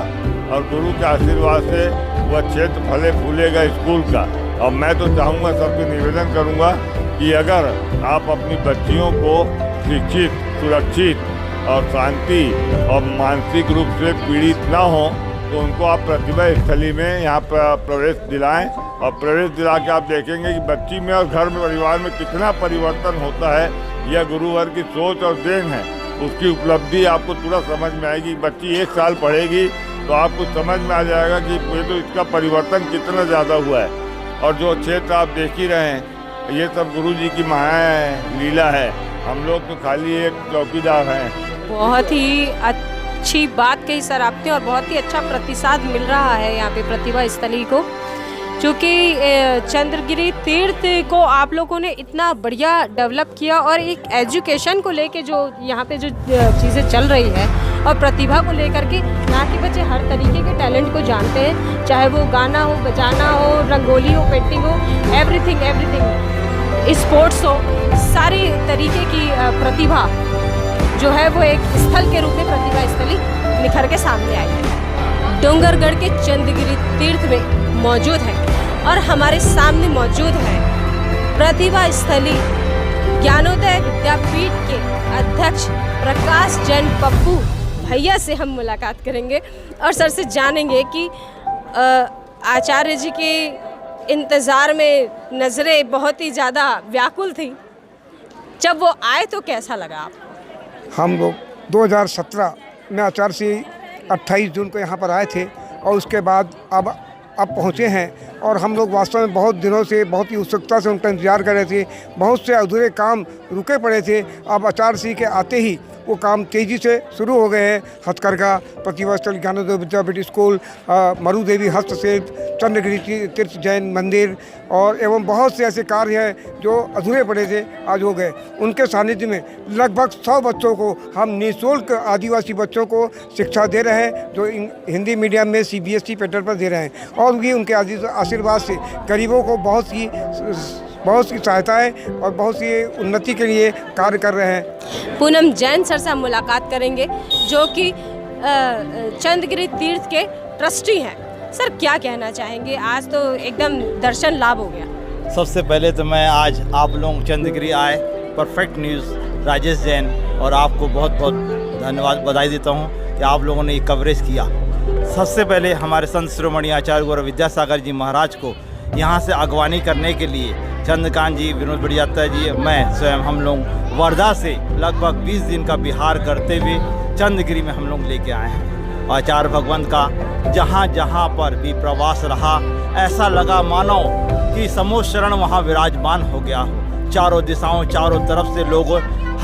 और गुरु के आशीर्वाद से वह क्षेत्र फले फूलेगा स्कूल का। और मैं तो चाहूँगा, सबसे निवेदन करूँगा कि अगर आप अपनी बच्चियों को शिक्षित, सुरक्षित और शांति और मानसिक रूप से पीड़ित ना हो, तो उनको आप प्रतिभा स्थली में यहाँ पर प्रवेश दिलाएं, और प्रवेश दिला के आप देखेंगे कि बच्ची में और घर में, परिवार में कितना परिवर्तन होता है। यह गुरुवर की सोच और देन है, उसकी उपलब्धि आपको तुरंत समझ में आएगी। बच्ची 1 साल पढ़ेगी तो आपको समझ में आ जाएगा कि ये तो इसका परिवर्तन कितना ज़्यादा हुआ है। और जो क्षेत्र आप देख ही रहे हैं, ये सब गुरु जी की माया है, लीला है। हम लोग तो खाली एक चौकीदार हैं। बहुत ही अच्छी बात कही सर आपने, और बहुत ही अच्छा प्रतिसाद मिल रहा है यहाँ पे प्रतिभा स्थली को, क्योंकि चंद्रगिरी तीर्थ को आप लोगों ने इतना बढ़िया डेवलप किया, और एक एजुकेशन को लेके जो यहाँ पे जो चीज़ें चल रही है और प्रतिभा को लेकर के यहाँ के बच्चे हर तरीके के टैलेंट को जानते हैं, चाहे वो गाना हो, बजाना हो, रंगोली हो, पेंटिंग हो, एवरीथिंग, स्पोर्ट्स हो, सारी तरीके की प्रतिभा जो है वो एक स्थल के रूप में प्रतिभा स्थली निखर के सामने आई है। डोंगरगढ़ के चंद्रगिरी तीर्थ में मौजूद है, और हमारे सामने मौजूद है प्रतिभा स्थली ज्ञानोदय विद्यापीठ के अध्यक्ष प्रकाश जैन पप्पू भैया से हम मुलाकात करेंगे और सर से जानेंगे कि आचार्य जी के इंतज़ार में नज़रें बहुत ही ज़्यादा व्याकुल थी। जब वो आए तो कैसा लगा आपको? हम लोग 2017 में आचार्य से 28 जून को यहाँ पर आए थे और उसके बाद अब पहुँचे हैं और हम लोग वास्तव में बहुत दिनों से बहुत ही उत्सुकता से उनका इंतजार कर रहे थे। बहुत से अधूरे काम रुके पड़े थे, अब आचार्य सिंह के आते ही वो काम तेज़ी से शुरू हो गए हैं। हथकरघा, प्रतिभा स्थल ज्ञानोदय विद्यापीठ स्कूल, मरु देवी हस्तशिल्प, चंद्रगिरी तीर्थ जैन मंदिर और एवं बहुत से ऐसे कार्य हैं जो अधूरे पड़े थे, आज हो गए। उनके सानिध्य में लगभग 100 बच्चों को हम निःशुल्क आदिवासी बच्चों को शिक्षा दे रहे हैं, जो हिंदी मीडियम में CBSE पैटर्न पर दे रहे हैं और भी उनके आशीर्वाद से गरीबों को बहुत सी सहायताएं और बहुत सी उन्नति के लिए कार्य कर रहे हैं। पूनम जैन सर से हम मुलाकात करेंगे जो कि चंद्रगिरी तीर्थ के ट्रस्टी हैं। सर क्या कहना चाहेंगे, आज तो एकदम दर्शन लाभ हो गया। सबसे पहले तो मैं आज आप लोग चंद्रगिरी आए, परफेक्ट न्यूज़ राजेश जैन और आपको बहुत बहुत धन्यवाद बधाई देता हूँ कि आप लोगों ने ये कवरेज किया। सबसे पहले हमारे संत शिरोमणि आचार्य गौरव विद्यासागर जी महाराज को यहाँ से अगवानी करने के लिए चंद्रकांत जी, विनोद बड़ियात्ता जी, मैं स्वयं हम लोग वर्धा से लगभग 20 दिन का विहार करते हुए चंद्रगिरी में हम लोग लेके आए हैं। आचार्य भगवंत का जहाँ जहाँ पर भी प्रवास रहा, ऐसा लगा मानो कि समूह शरण वहाँ विराजमान हो गया हो। चारों दिशाओं, चारों तरफ से लोग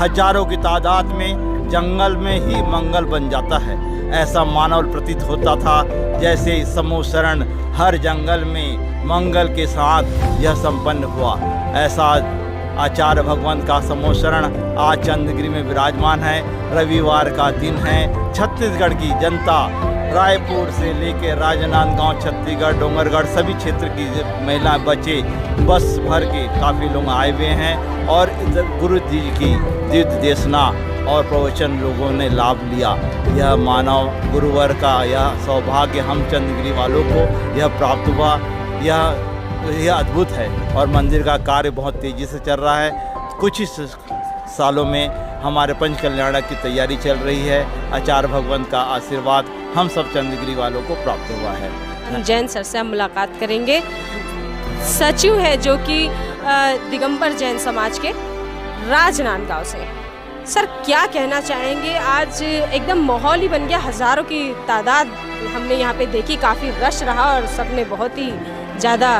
हजारों की तादाद में जंगल में ही मंगल बन जाता है। ऐसा मानव प्रतीत होता था जैसे समूह शरण हर जंगल में मंगल के साथ यह संपन्न हुआ। ऐसा आचार्य भगवंत का समूह शरण आज चंद्रगिरी में विराजमान है। रविवार का दिन है। छत्तीसगढ़ की जनता रायपुर से लेकर राजनांदगांव, छत्तीसगढ़, डोंगरगढ़ सभी क्षेत्र की महिला बच्चे बस भर के काफ़ी लोग आए हुए हैं और गुरु जी की दिव्य देशना और प्रवचन लोगों ने लाभ लिया। यह मानव गुरुवर का यह सौभाग्य हम चंद्रगिरी वालों को यह प्राप्त हुआ। यह अद्भुत है और मंदिर का कार्य बहुत तेज़ी से चल रहा है। कुछ ही सालों में हमारे पंच कल्याण की तैयारी चल रही है। आचार्य भगवंत का आशीर्वाद हम सब चंद्रगिरी वालों को प्राप्त हुआ है। जैन सर से हम मुलाकात करेंगे। सचिव है जो कि दिगंबर जैन समाज के राजनांदगांव से। सर क्या कहना चाहेंगे, आज एकदम माहौल ही बन गया, हज़ारों की तादाद हमने यहाँ पे देखी, काफ़ी रश रहा और सबने बहुत ही ज़्यादा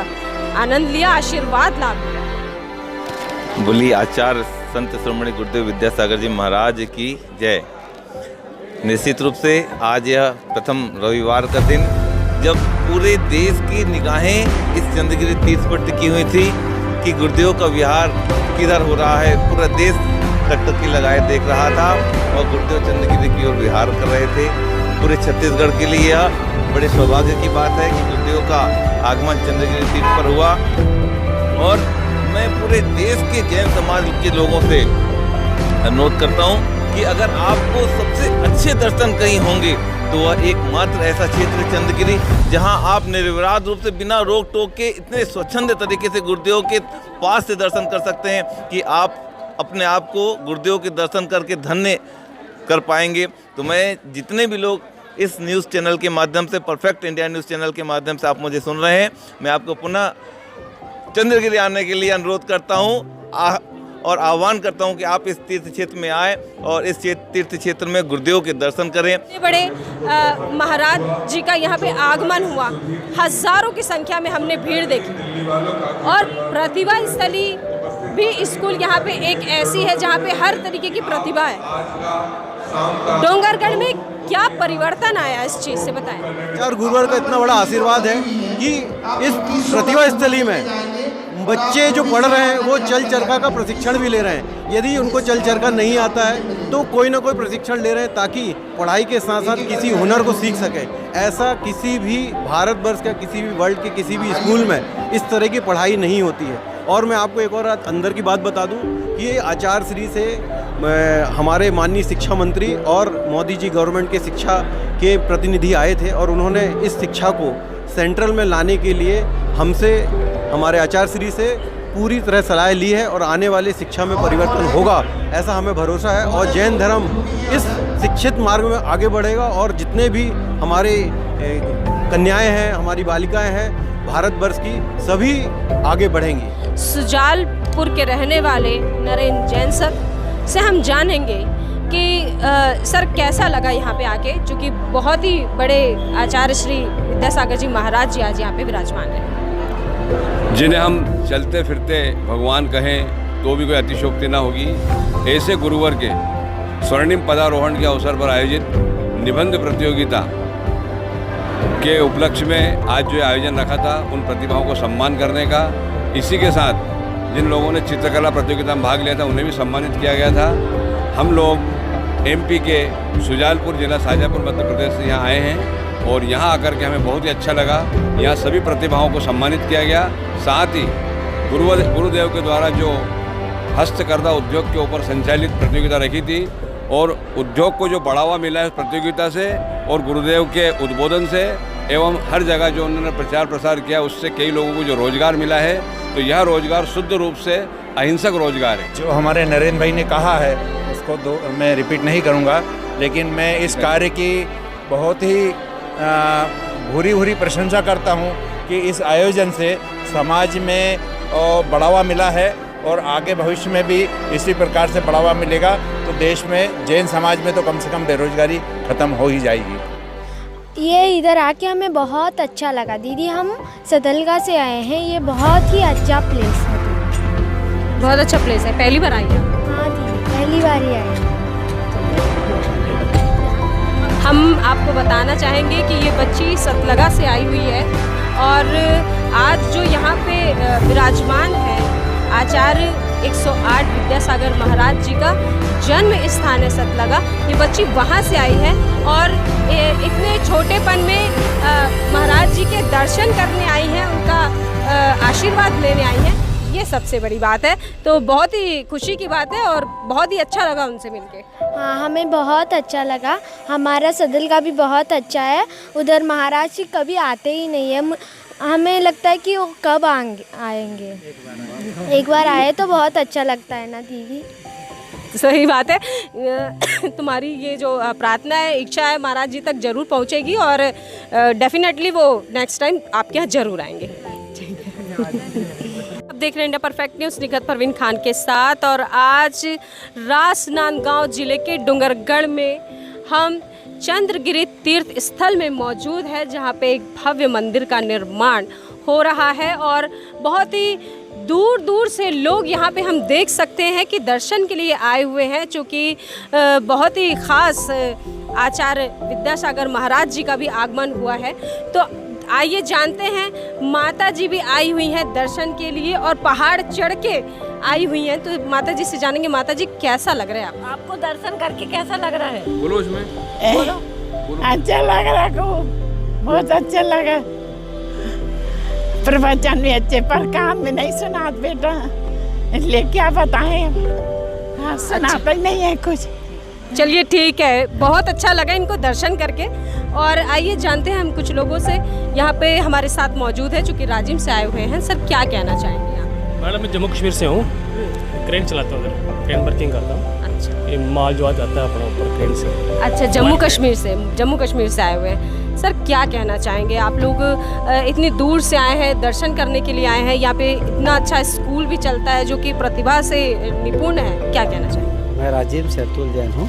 आनंद लिया, आशीर्वाद लाभ लिया। बोली आचार्य संत शिरोमणि गुरुदेव विद्यासागर जी महाराज की जय। निश्चित रूप से आज यह प्रथम रविवार का दिन जब पूरे देश की निगाहें इस चंद्रगिरी तीर्थ पर टिकी हुई थी कि गुरुदेव का विहार किधर हो रहा है। पूरा देश टकटकी लगाए देख रहा था और गुरुदेव चंद्रगिरी की ओर विहार कर रहे थे। पूरे छत्तीसगढ़ के लिए यह बड़े सौभाग्य की बात है कि गुरुदेव का आगमन चंद्रगिरी तीर्थ पर हुआ। और मैं पूरे देश के जैन समाज के लोगों से अनुरोध करता हूँ कि अगर आपको सबसे अच्छे दर्शन कहीं होंगे तो वह एकमात्र ऐसा क्षेत्र चंद्रगिरी जहां आप निर्विवाद रूप से बिना रोक टोक के इतने स्वच्छंद तरीके से गुरुदेव के पास से दर्शन कर सकते हैं कि आप अपने आप को गुरुदेव के दर्शन करके धन्य कर पाएंगे। तो मैं जितने भी लोग इस न्यूज़ चैनल के माध्यम से, परफेक्ट इंडिया न्यूज़ चैनल के माध्यम से आप मुझे सुन रहे हैं, मैं आपको पुनः चंद्रगिरी आने के लिए अनुरोध करता हूँ और आह्वान करता हूं कि आप इस तीर्थ क्षेत्र में आएँ और इस तीर्थ क्षेत्र में गुरुदेव के दर्शन करें। बड़े महाराज जी का यहाँ पे आगमन हुआ, हजारों की संख्या में हमने भीड़ देखी और प्रतिभा स्थली भी स्कूल यहाँ पे एक ऐसी है जहाँ पे हर तरीके की प्रतिभा है। डोंगरगढ़ में क्या परिवर्तन आया इस चीज़ से बताएं। और गुरुवर का इतना बड़ा आशीर्वाद है कि इस प्रतिभा स्थली में बच्चे जो पढ़ रहे हैं वो चल चरखा का प्रशिक्षण भी ले रहे हैं। यदि उनको चल चरखा नहीं आता है तो कोई ना कोई प्रशिक्षण ले रहे हैं ताकि पढ़ाई के साथ साथ किसी हुनर को सीख सके। ऐसा किसी भी भारतवर्ष का, किसी भी वर्ल्ड के किसी भी स्कूल में इस तरह की पढ़ाई नहीं होती है। और मैं आपको एक और अंदर की बात बता दूं कि आचार्य श्री से हमारे माननीय शिक्षा मंत्री और मोदी जी गवर्नमेंट के शिक्षा के प्रतिनिधि आए थे और उन्होंने इस शिक्षा को सेंट्रल में लाने के लिए हमसे, हमारे आचार्य श्री से पूरी तरह सलाह ली है और आने वाले शिक्षा में परिवर्तन होगा, ऐसा हमें भरोसा है। और जैन धर्म इस शिक्षित मार्ग में आगे बढ़ेगा और जितने भी हमारे कन्याएं हैं, हमारी बालिकाएं हैं, भारतवर्ष की सभी आगे बढ़ेंगी। सुजालपुर के रहने वाले नरेंद्र जैन सर से हम जानेंगे कि सर कैसा लगा यहाँ पे आके, चूँकि बहुत ही बड़े आचार्य श्री विद्यासागर जी महाराज जी आज यहाँ पे विराजमान हैं, जिन्हें हम चलते फिरते भगवान कहें तो भी कोई अतिशोक्ति ना होगी। ऐसे गुरुवर के स्वर्णिम पदारोहण के अवसर पर आयोजित निबंध प्रतियोगिता के उपलक्ष्य में आज जो आयोजन रखा था, उन प्रतिभाओं को सम्मान करने का, इसी के साथ जिन लोगों ने चित्रकला प्रतियोगिता में भाग लिया था उन्हें भी सम्मानित किया गया था। हम लोग एमपी के सुजालपुर जिला शाजापुर मध्य प्रदेश से यहाँ आए हैं और यहाँ आकर के हमें बहुत ही अच्छा लगा। यहाँ सभी प्रतिभाओं को सम्मानित किया गया। साथ ही गुरुदेव के द्वारा जो हस्तकरघा उद्योग के ऊपर संचालित प्रतियोगिता रखी थी और उद्योग को जो बढ़ावा मिला है उस प्रतियोगिता से और गुरुदेव के उद्बोधन से एवं हर जगह जो उन्होंने प्रचार प्रसार किया उससे कई लोगों को जो रोजगार मिला है, तो यह रोजगार शुद्ध रूप से अहिंसक रोजगार है। जो हमारे नरेंद्र भाई ने कहा है उसको मैं रिपीट नहीं करूंगा, लेकिन मैं इस कार्य की बहुत ही भूरी भूरी प्रशंसा करता हूं कि इस आयोजन से समाज में बढ़ावा मिला है और आगे भविष्य में भी इसी प्रकार से बढ़ावा मिलेगा तो देश में जैन समाज में तो कम से कम बेरोजगारी खत्म हो ही जाएगी। ये इधर आके हमें बहुत अच्छा लगा दीदी। हम सदलगा से आए हैं, ये बहुत ही अच्छा प्लेस है। बहुत अच्छा प्लेस है। पहली बार आई हैं? हाँ दीदी, पहली बार ही आई। हम आपको बताना चाहेंगे कि ये बच्ची सतलगा से आई हुई है और आज जो यहाँ पे विराजमान है आचार्य 108 विद्यासागर महाराज जी का जन्म स्थान है सतलगा। ये बच्ची वहाँ से आई है और इतने छोटेपन में महाराज जी के दर्शन करने आई हैं, उनका आशीर्वाद लेने आई हैं, ये सबसे बड़ी बात है। तो बहुत ही खुशी की बात है और बहुत ही अच्छा लगा उनसे मिलके। हाँ, हमें बहुत अच्छा लगा। हमारा सदलगा भी बहुत अच्छा है। उधर महाराज जी कभी आते ही नहीं है। हमें लगता है कि वो कब आएंगे। एक बार आए तो बहुत अच्छा लगता है ना दीदी। सही बात है। तुम्हारी ये जो प्रार्थना है, इच्छा है, महाराज जी तक जरूर पहुंचेगी और डेफिनेटली वो नेक्स्ट टाइम आपके यहाँ जरूर आएंगे। अब देख रहे हैं India perfect news, Nikhat Parveen Khan के साथ। और आज राजनांदगांव जिले के डूंगरगढ़ में हम चंद्रगिरी तीर्थ स्थल में मौजूद है, जहाँ पे एक भव्य मंदिर का निर्माण हो रहा है और बहुत ही दूर दूर से लोग यहाँ पे हम देख सकते हैं कि दर्शन के लिए आए हुए हैं, चूँकि बहुत ही ख़ास आचार्य विद्यासागर महाराज जी का भी आगमन हुआ है। तो आइए जानते हैं, माता जी भी आई हुई हैं दर्शन के लिए और पहाड़ चढ़ के आई हुई हैं। तो माता जी से जानेंगे, माता जी कैसा लग रहा है आपको दर्शन करके कैसा लग रहा है? बोलो इसमें। बोलो। अच्छा लग रहा है, बहुत अच्छा लगा। प्रवचन भी अच्छे, पर काम में नहीं सुना बेटा, इसलिए क्या बताएं। हाँ, सुनाता ही नहीं है कुछ। चलिए ठीक है, बहुत अच्छा लगा इनको दर्शन करके। और आइए जानते हैं हम कुछ लोगों से, यहाँ पे हमारे साथ मौजूद है चूँकि राजिम से आए हुए हैं। सर क्या कहना चाहेंगे आप? मैडम मैं जम्मू कश्मीर से हूँ, क्रेन चलाता हूँ, क्रेन वर्किंग करता हूँ। अच्छा, ये माल जो आ जाता है अपना ऊपर क्रेन से। अच्छा, जम्मू कश्मीर से आए हुए हैं। सर क्या कहना चाहेंगे? आप लोग इतनी दूर से आए हैं, दर्शन करने के लिए आए हैं, यहाँ पे इतना अच्छा स्कूल भी चलता है जो कि प्रतिभा से निपुण है, क्या कहना चाहेंगे? मैं राजीव से अतुल जैन हूँ।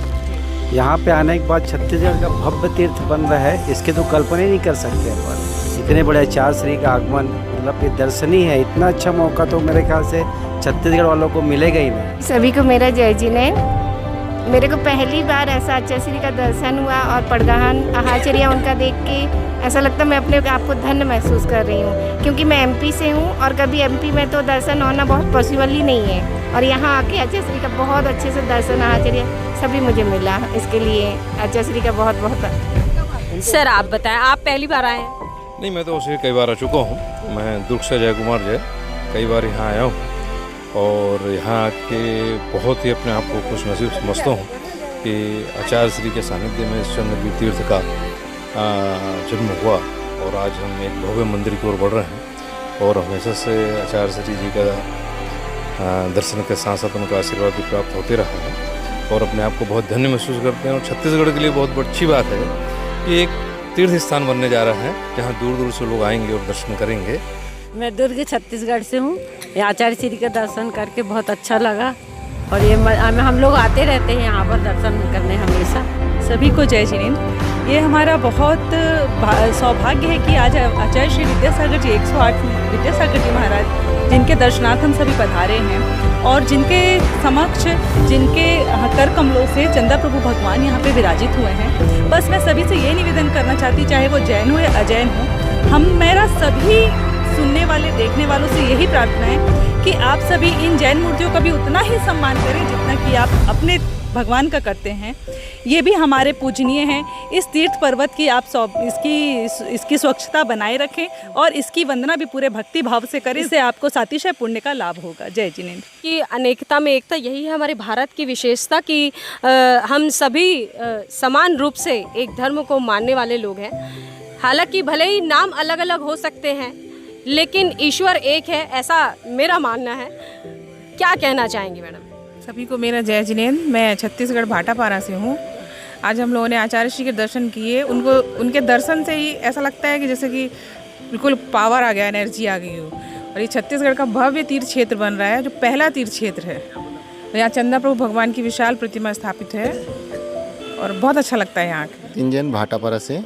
यहाँ पे आने के बाद छत्तीसगढ़ का भव्य तीर्थ बन रहा है, इसके तो कल्पना ही नहीं कर सकते अपन। इतने बड़े आचार्य श्री का आगमन, मतलब ये दर्शनीय है। इतना अच्छा मौका तो मेरे ख्याल से छत्तीसगढ़ वालों को मिलेगा ही नहीं। सभी को मेरा जय जी ने। मेरे को पहली बार ऐसा आचार्य श्री का दर्शन हुआ और पड़गहन आहाचर्या उनका देख के ऐसा लगता मैं अपने आप को धन्य महसूस कर रही हूँ, क्योंकि मैं एमपी से हूँ और कभी एमपी में तो दर्शन होना बहुत पॉसिबल ही नहीं है। और यहाँ आके आचार्य श्री का बहुत अच्छे से दर्शन आहाचर्या सभी मुझे मिला। इसके लिए आचार्य श्री का बहुत बहुत। सर आप बताएं, आप पहली बार आए हैं? नहीं, मैं तो उसे कई बार आ चुका हूँ। मैं दुर्ग से जय कुमार जय कई बार यहाँ आया हूँ और यहाँ के बहुत ही अपने आप को खुश नसीब समझता हूँ कि आचार्य श्री के सानिध्य में इस चंद्रगिरी तीर्थ का जन्म हुआ और आज हम एक भव्य मंदिर की ओर बढ़ रहे हैं। और हमेशा से आचार्य श्री जी का दर्शन के साथ साथ उनका आशीर्वाद भी प्राप्त होते रहा है और अपने आप को बहुत धन्य महसूस करते हैं। और छत्तीसगढ़ के लिए बहुत अच्छी बात है कि एक तीर्थ स्थान बनने जा रहा है, जहाँ दूर दूर से लोग आएंगे और दर्शन करेंगे। मैं दुर्ग छत्तीसगढ़ से हूँ। ये आचार्य श्री का दर्शन करके बहुत अच्छा लगा और ये हम लोग आते रहते हैं यहाँ पर दर्शन करने हमेशा। सभी को जय जिनेन्द्र। ये हमारा बहुत सौभाग्य है कि आज आचार्य श्री विद्यासागर जी 108 विद्यासागर जी महाराज जिनके दर्शनार्थ हम सभी पधारे हैं और जिनके समक्ष जिनके कर कमलों से चंदा प्रभु भगवान यहाँ पे विराजित हुए हैं। बस मैं सभी से ये निवेदन करना चाहती, चाहे वो जैन हो या अजैन हो, मेरा सभी सुनने वाले देखने वालों से यही प्रार्थना है कि आप सभी इन जैन मूर्तियों का भी उतना ही सम्मान करें जितना कि आप अपने भगवान का करते हैं। ये भी हमारे पूजनीय हैं। इस तीर्थ पर्वत की आप इसकी स्वच्छता बनाए रखें और इसकी वंदना भी पूरे भक्ति भाव से करें, इससे आपको सातिशय पुण्य का लाभ होगा। जय जिनेन्द्र। कि अनेकता में एकता, यही है हमारे भारत की विशेषता कि हम सभी समान रूप से एक धर्म को मानने वाले लोग हैं। हालांकि भले ही नाम अलग अलग हो सकते हैं लेकिन ईश्वर एक है, ऐसा मेरा मानना है। क्या कहना चाहेंगी मैडम? सभी को मेरा जय जिनेन्द्र। मैं छत्तीसगढ़ भाटापारा से हूँ। आज हम लोगों ने आचार्य श्री के दर्शन किए। उनके दर्शन से ही ऐसा लगता है कि जैसे कि बिल्कुल पावर आ गया, एनर्जी आ गई हो। और ये छत्तीसगढ़ का भव्य तीर्थ क्षेत्र बन रहा है, जो पहला तीर्थ क्षेत्र है। यहाँ चंदा प्रभु भगवान की विशाल प्रतिमा स्थापित है और बहुत अच्छा लगता है यहाँ। इंजन भाटापारा से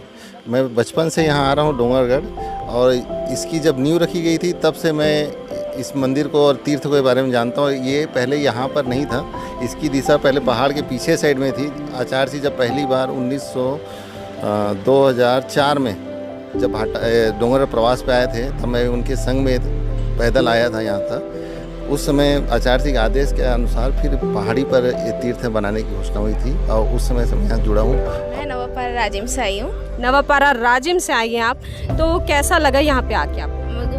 मैं बचपन से यहाँ आ रहा हूँ डोंगरगढ़, और इसकी जब नींव रखी गई थी तब से मैं इस मंदिर को और तीर्थ के बारे में जानता हूँ। ये पहले यहाँ पर नहीं था, इसकी दिशा पहले पहाड़ के पीछे साइड में थी। आचार्य जी जब पहली बार 2004 में जब डोंगर प्रवास पे आए थे तब मैं उनके संग में पैदल आया था यहाँ तक। उस समय आचार्य जी के आदेश के अनुसार फिर पहाड़ी पर ये तीर्थ बनाने की घोषणा हुई थी और उस समय से मैं यहाँ जुड़ा हूँ। मैं नवापारा राजिम से आई हूँ। नवापारा राजिम से आई हैं आप, तो कैसा लगा यहाँ पे आके आपको? मुझे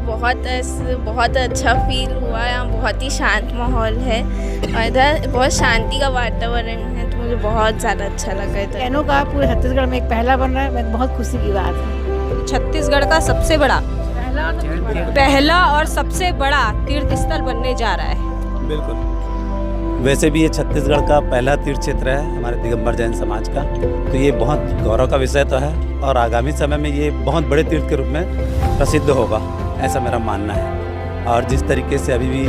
बहुत अच्छा फील हुआ। यहाँ बहुत ही शांत माहौल है और इधर बहुत शांति का वातावरण है, तो मुझे बहुत ज़्यादा अच्छा लगा। इधर जैनों का पूरे छत्तीसगढ़ में एक पहला बन रहा है, मैं बहुत खुशी की बात है। छत्तीसगढ़ का सबसे बड़ा पहला और सबसे बड़ा तीर्थ स्थल बनने जा रहा है। बिल्कुल। वैसे भी ये छत्तीसगढ़ का पहला तीर्थ क्षेत्र है हमारे दिगंबर जैन समाज का, तो ये बहुत गौरव का विषय तो है और आगामी समय में ये बहुत बड़े तीर्थ के रूप में प्रसिद्ध होगा, ऐसा मेरा मानना है। और जिस तरीके से अभी भी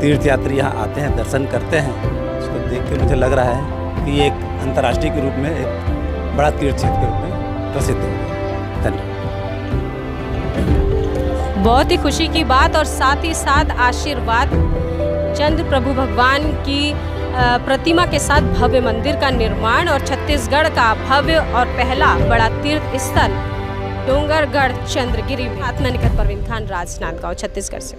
तीर्थयात्री यहाँ आते हैं, दर्शन करते हैं, उसको देख के मुझे लग रहा है कि ये एक अंतर्राष्ट्रीय के रूप में एक बड़ा तीर्थ क्षेत्र के रूप में प्रसिद्ध होगा। धन्यवाद। बहुत ही खुशी की बात और साथ ही साथ आशीर्वाद। चंद्र प्रभु भगवान की प्रतिमा के साथ भव्य मंदिर का निर्माण और छत्तीसगढ़ का भव्य और पहला बड़ा तीर्थ स्थल डोंगरगढ़ चंद्रगिरी में। आत्मनिखत परवीन खान, राजनांदगांव, छत्तीसगढ़ से।